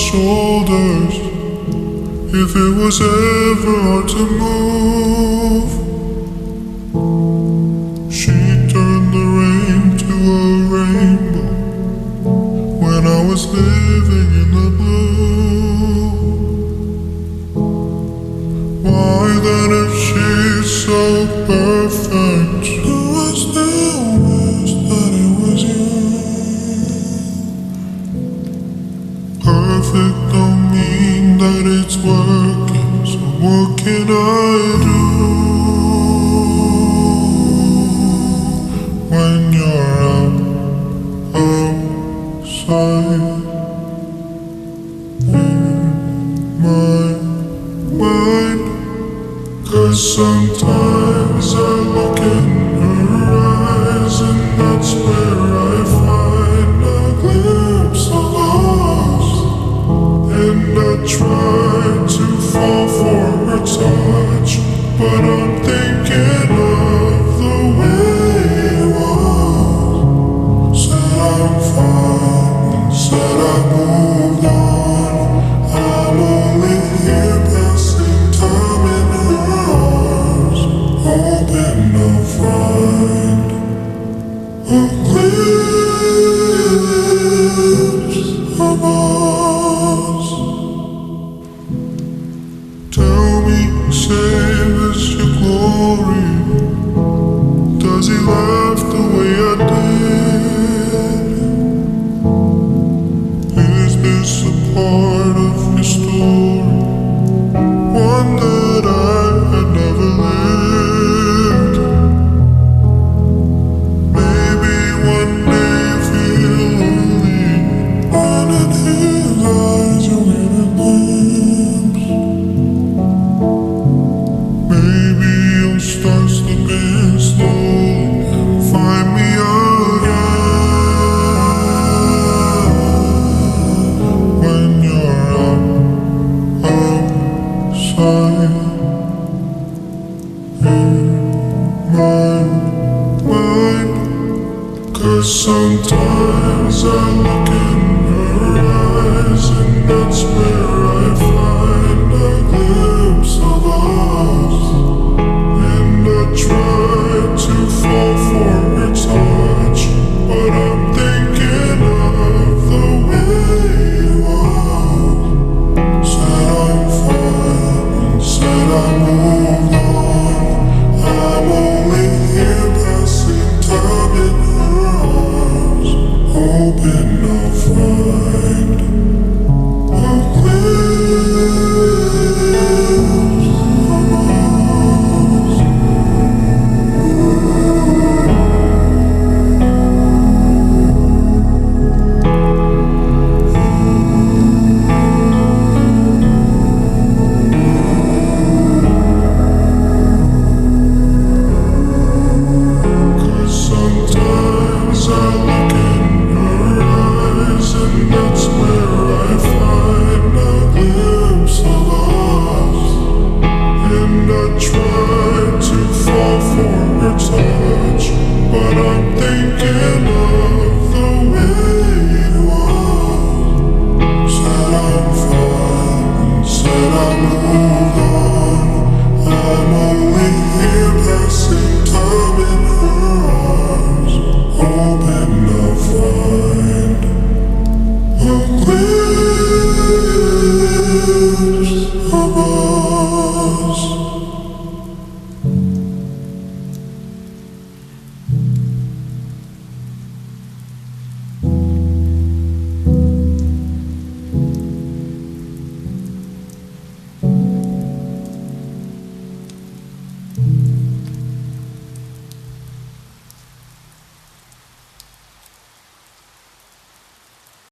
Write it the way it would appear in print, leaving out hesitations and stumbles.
shoulders. If it was ever hard to move, she turned the rain to a rainbow when I was living in the blue. Why then, if she's so perfect, do I still wish that it was you? Perfect don't mean that it's working, so what can I do when you're outside in my mind? 'Cause sometimes I look in her eyes, and that's where I find a glimpse of us. And I try to fall for her touch, but I'm thinking of the way it was. Said I'm fine, said I moved on. I'm only here passing time in her arms, hoping I'll find a glimpse of us. Tell me, save us your glory. Does he laugh the way I did? Is this a part of your story, one that I had never lived? Maybe one day you feel lonely, and in his eyes you'll get a glimpse. Maybe you'll start slipping slowly and find me again when you're outside in my mind. 'Cause sometimes I look in her eyes, and that's where I find a glimpse of us. And I try to fall for her touch, but I'm thinking of the way it was. Said I'm fine, said I moved on. I'm only here passing time in her arms, hoping I'll find a glimpse of us. Sometimes I look in her eyes, and that's where I find a glimpse of us. And I try to fall for her touch, but I'm thinking of the way it was. Said I'm fine, said I moved on. I'm only